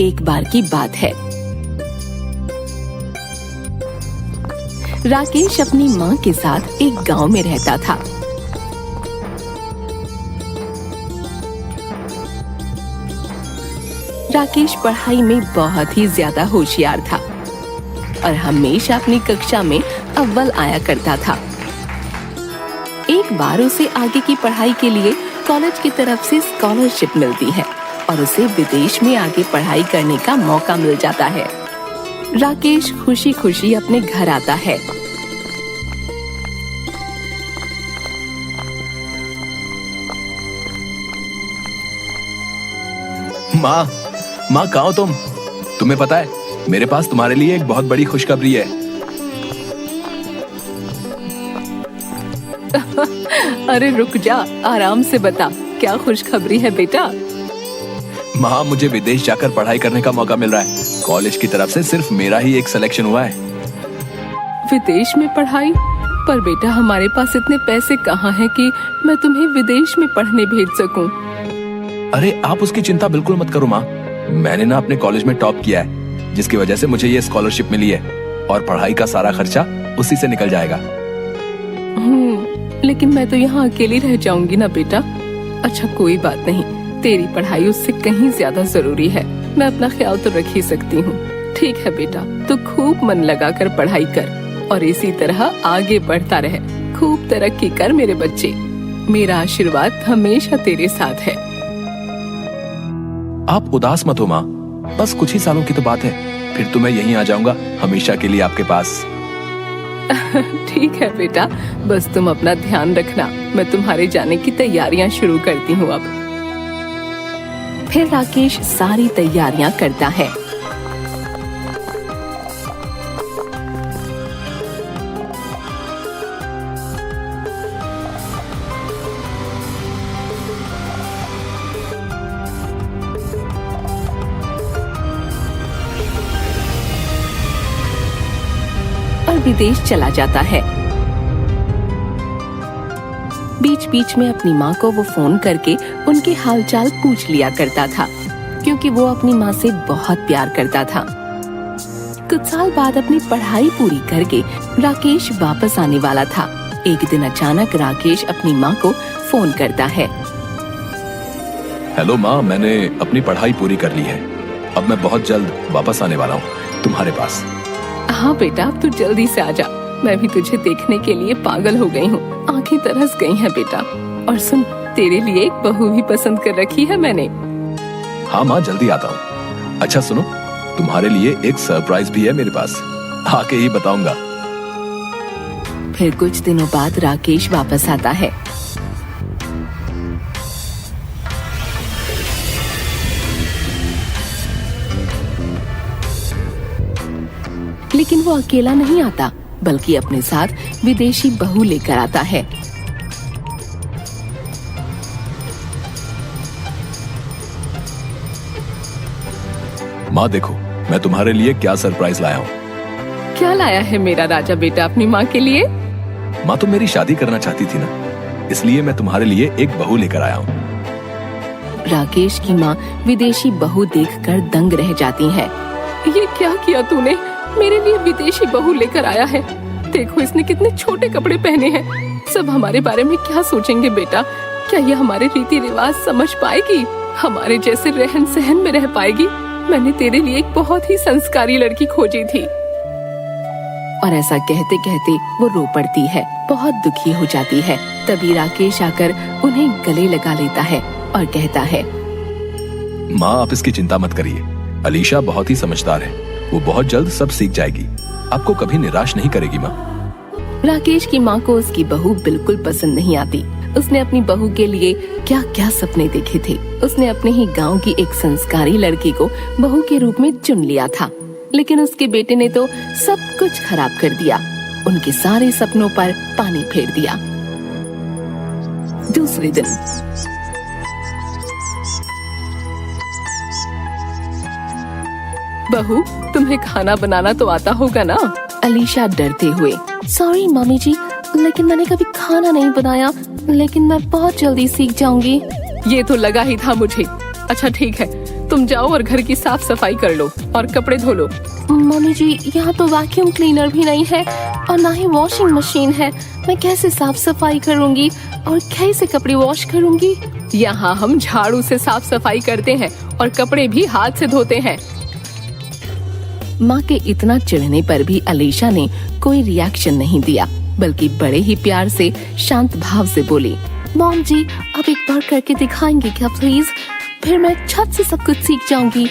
एक बार की बात है, राकेश अपनी माँ के साथ एक गांव में रहता था। राकेश पढ़ाई में बहुत ही ज्यादा होशियार था और हमेशा अपनी कक्षा में अव्वल आया करता था। एक बार उसे आगे की पढ़ाई के लिए कॉलेज की तरफ से स्कॉलरशिप मिलती है और उसे विदेश में आगे पढ़ाई करने का मौका मिल जाता है। राकेश खुशी खुशी अपने घर आता है। माँ कहाँ हो तुम? तुम्हें पता है मेरे पास तुम्हारे लिए एक बहुत बड़ी खुशखबरी है। अरे रुक जा, आराम से बता, क्या खुशखबरी है बेटा? माँ, मुझे विदेश जाकर पढ़ाई करने का मौका मिल रहा है। कॉलेज की तरफ से सिर्फ मेरा ही एक सिलेक्शन हुआ है। विदेश में पढ़ाई? पर बेटा हमारे पास इतने पैसे कहाँ हैं कि मैं तुम्हें विदेश में पढ़ने भेज सकूं। अरे आप उसकी चिंता बिल्कुल मत करो माँ। मैंने ना अपने कॉलेज में टॉप किया है, जिसकी वजह से मुझे ये स्कॉलरशिप मिली है और पढ़ाई का सारा खर्चा उसी से निकल जाएगा। लेकिन मैं तो यहाँ अकेली रह जाऊंगी ना बेटा। अच्छा कोई बात नहीं, तेरी पढ़ाई उससे कहीं ज्यादा जरूरी है। मैं अपना ख्याल तो रख ही सकती हूँ। ठीक है बेटा, तू खूब मन लगाकर पढ़ाई कर और इसी तरह आगे बढ़ता रहे। खूब तरक्की कर मेरे बच्चे। मेरा आशीर्वाद हमेशा तेरे साथ है। आप उदास मत हो माँ, बस कुछ ही सालों की तो बात है, फिर तो मैं यहीं आ जाऊंगा हमेशा के लिए आपके पास। ठीक है बेटा, बस तुम अपना ध्यान रखना। मैं तुम्हारे जाने की तैयारियां शुरू करती हूँ अब। फिर राकेश सारी तैयारियां करता है। और विदेश चला जाता है। बीच बीच में अपनी माँ को वो फोन करके उनके हालचाल पूछ लिया करता था, क्योंकि वो अपनी माँ से बहुत प्यार करता था। कुछ साल बाद अपनी पढ़ाई पूरी करके राकेश वापस आने वाला था। एक दिन अचानक राकेश अपनी माँ को फोन करता है। हेलो माँ, मैंने अपनी पढ़ाई पूरी कर ली है। अब मैं बहुत जल्द वापस आने वाला हूँ तुम्हारे पास। हाँ बेटा, अब तू जल्दी से आ जा। मैं भी तुझे देखने के लिए पागल हो गई हूँ। आंखें तरस गई हैं बेटा। और सुन, तेरे लिए एक बहू भी पसंद कर रखी है मैंने। हाँ माँ, जल्दी आता हूँ। अच्छा सुनो, तुम्हारे लिए एक सरप्राइज भी है मेरे पास, आके ही बताऊंगा। फिर कुछ दिनों बाद राकेश वापस आता है। लेकिन वो अकेला नहीं आता, बल्कि अपने साथ विदेशी बहू लेकर आता है। माँ देखो, मैं तुम्हारे लिए क्या सरप्राइज लाया हूँ। क्या लाया है मेरा राजा बेटा अपनी माँ के लिए? माँ, तुम मेरी शादी करना चाहती थी ना, इसलिए मैं तुम्हारे लिए एक बहू लेकर आया हूँ। राकेश की माँ विदेशी बहू देखकर दंग रह जाती है। ये क्या किया तूने? मेरे लिए विदेशी बहू लेकर आया है। देखो इसने कितने छोटे कपड़े पहने हैं। सब हमारे बारे में क्या सोचेंगे बेटा? क्या ये हमारे रीति रिवाज समझ पाएगी? हमारे जैसे रहन सहन में रह पाएगी? मैंने तेरे लिए एक बहुत ही संस्कारी लड़की खोजी थी। और ऐसा कहते कहते वो रो पड़ती है, बहुत दुखी हो जाती है। तभी राकेश आकर उन्हें गले लगा लेता है और कहता है, माँ आप इसकी चिंता मत करिए। अलीशा बहुत ही समझदार है, वो बहुत जल्द सब सीख जाएगी, आपको कभी निराश नहीं करेगी माँ। राकेश की माँ को उसकी बहू बिल्कुल पसंद नहीं आती। उसने अपनी बहू के लिए क्या क्या सपने देखे थे। उसने अपने ही गांव की एक संस्कारी लड़की को बहू के रूप में चुन लिया था, लेकिन उसके बेटे ने तो सब कुछ खराब कर दिया। उनके सारे सपनों पर पानी फेर दिया। दूसरे दिन बहू, तुम्हें खाना बनाना तो आता होगा ना? अलीशा डरते हुए, सॉरी मम्मी जी, लेकिन मैंने कभी खाना नहीं बनाया, लेकिन मैं बहुत जल्दी सीख जाऊंगी। ये तो लगा ही था मुझे। अच्छा ठीक है, तुम जाओ और घर की साफ सफाई कर लो और कपड़े धो लो। मम्मी जी, यहाँ तो वैक्यूम क्लीनर भी नहीं है और ना ही वॉशिंग मशीन है। मैं कैसे साफ सफाई करूँगी और कैसे कपड़े वॉश करूँगी? यहाँ हम झाड़ू से साफ सफाई करते हैं और कपड़े भी हाथ से धोते हैं। माँ के इतना चिढ़ने पर भी अलीशा ने कोई रिएक्शन नहीं दिया, बल्कि बड़े ही प्यार से शांत भाव से बोली, मॉम जी, अब एक बार करके दिखाएंगे क्या प्लीज? फिर मैं छत से सब कुछ सीख जाऊंगी।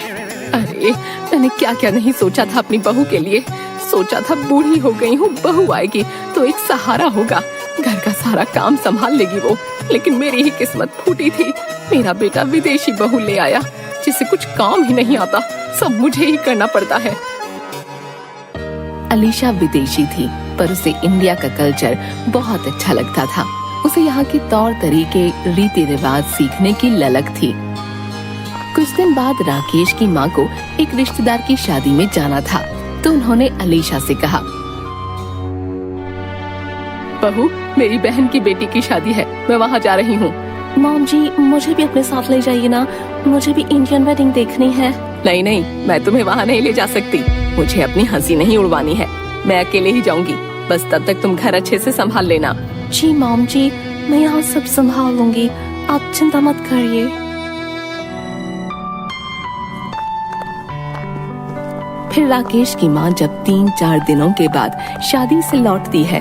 अरे मैंने क्या क्या नहीं सोचा था अपनी बहू के लिए। सोचा था बूढ़ी हो गई हूँ, बहू आएगी तो एक सहारा होगा, घर का सारा काम संभाल लेगी वो। लेकिन मेरी ही किस्मत फूटी थी। मेरा बेटा विदेशी बहू ले आया जिसे कुछ काम ही नहीं आता, सब मुझे ही करना पड़ता है। अलीशा विदेशी थी, पर उसे इंडिया का कल्चर बहुत अच्छा लगता था। उसे यहाँ के तौर तरीके, रीति रिवाज सीखने की ललक थी। कुछ दिन बाद राकेश की माँ को एक रिश्तेदार की शादी में जाना था, तो उन्होंने अलीशा से कहा, बहू, मेरी बहन की बेटी की शादी है, मैं वहाँ जा रही हूँ। मॉम जी, मुझे भी अपने साथ ले जाइए ना, मुझे भी इंडियन वेडिंग देखनी है। नहीं नहीं, मैं तुम्हें वहाँ नहीं ले जा सकती, मुझे अपनी हंसी नहीं उड़वानी है, मैं अकेले ही जाऊंगी। बस तब तक तुम घर अच्छे से संभाल लेना। जी मॉम जी, मैं यहाँ सब संभाल लूंगी, आप चिंता मत करिए। फिर राकेश की माँ जब 3-4 दिनों के बाद शादी से लौटती है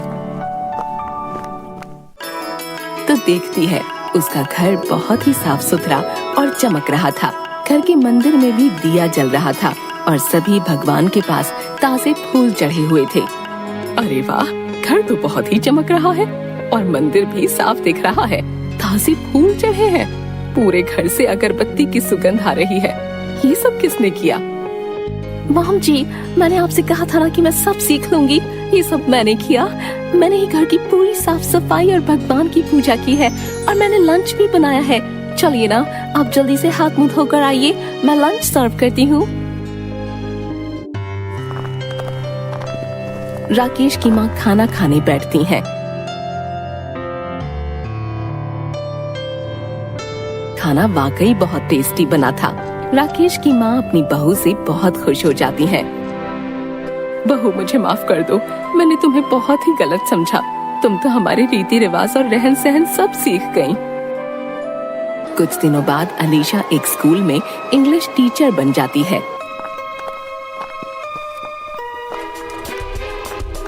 तो देखती है उसका घर बहुत ही साफ सुथरा और चमक रहा था। घर के मंदिर में भी दिया जल रहा था और सभी भगवान के पास ताजे फूल चढ़े हुए थे। अरे वाह, घर तो बहुत ही चमक रहा है और मंदिर भी साफ दिख रहा है, ताजे फूल चढ़े हैं, पूरे घर से अगरबत्ती की सुगंध आ रही है। ये सब किसने किया? मॉम जी, मैंने आपसे कहा था ना कि मैं सब सीख लूंगी, ये सब मैंने किया। मैंने ही घर की पूरी साफ सफाई और भगवान की पूजा की है और मैंने लंच भी बनाया है। चलिए ना, आप जल्दी से हाथ मुंह धोकर आइए, मैं लंच सर्व करती हूँ। राकेश की माँ खाना खाने बैठती हैं। खाना वाकई बहुत टेस्टी बना था। राकेश की माँ अपनी बहू से बहुत खुश हो जाती हैं। बहू, मुझे माफ कर दो, मैंने तुम्हें बहुत ही गलत समझा। तुम तो हमारे रीति रिवाज और रहन सहन सब सीख गईं। कुछ दिनों बाद अलीशा एक स्कूल में इंग्लिश टीचर बन जाती है।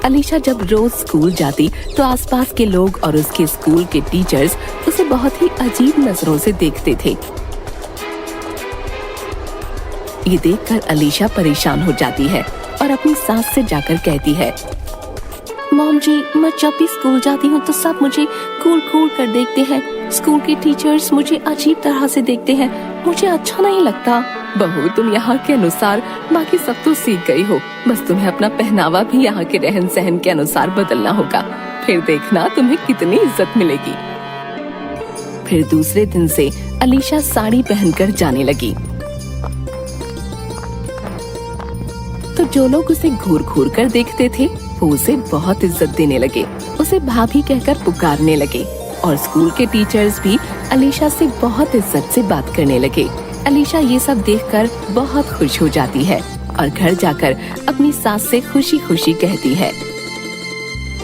अलीशा जब रोज स्कूल जाती तो आसपास के लोग और उसके स्कूल के टीचर्स उसे बहुत ही अजीब नजरों से देखते थे। ये देखकर अलीशा परेशान हो जाती है और अपनी सास से जाकर कहती है, मॉम जी, मैं जब भी स्कूल जाती हूँ तो सब मुझे कूल कूल कर देखते हैं। स्कूल के टीचर्स मुझे अजीब तरह से देखते हैं, मुझे अच्छा नहीं लगता। बहू, तुम यहाँ के अनुसार बाकी सब तो सीख गई हो, बस तुम्हें अपना पहनावा भी यहाँ के रहन सहन के अनुसार बदलना होगा, फिर देखना तुम्हें कितनी इज्जत मिलेगी। फिर दूसरे दिन से अलीशा साड़ी पहनकर जाने लगी तो जो लोग उसे घूर घूर कर देखते थे वो उसे बहुत इज्जत देने लगे, उसे भाभी कहकर पुकारने लगे और स्कूल के टीचर्स भी अलीशा से बहुत इज्जत से बात करने लगे। अलीशा ये सब देखकर बहुत खुश हो जाती है और घर जाकर अपनी सास से खुशी खुशी कहती है,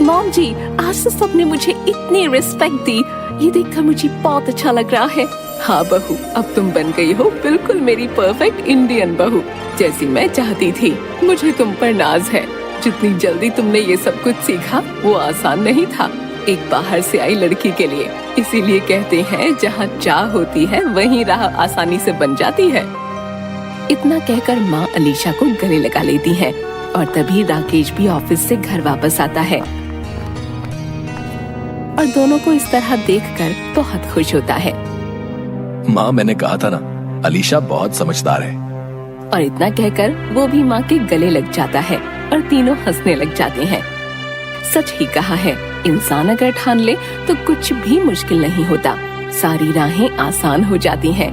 मॉम जी, आज तो सबने मुझे इतनी रिस्पेक्ट दी, ये देखकर मुझे बहुत अच्छा लग रहा है। हाँ बहू, अब तुम बन गई हो बिल्कुल मेरी परफेक्ट इंडियन बहू, जैसी मैं चाहती थी। मुझे तुम पर नाज है। जितनी जल्दी तुमने ये सब कुछ सीखा वो आसान नहीं था एक बाहर से आई लड़की के लिए। इसीलिए कहते हैं जहाँ चाह होती है वहीं राह आसानी से बन जाती है। इतना कहकर माँ अलीशा को गले लगा लेती है और तभी राकेश भी ऑफिस से घर वापस आता है और दोनों को इस तरह देखकर बहुत खुश होता है। माँ, मैंने कहा था ना, अलीशा बहुत समझदार है। और इतना कहकर वो भी माँ के गले लग जाता है और तीनों हंसने लग जाते हैं। सच ही कहा है, इंसान अगर ठान ले तो कुछ भी मुश्किल नहीं होता, सारी राहें आसान हो जाती हैं।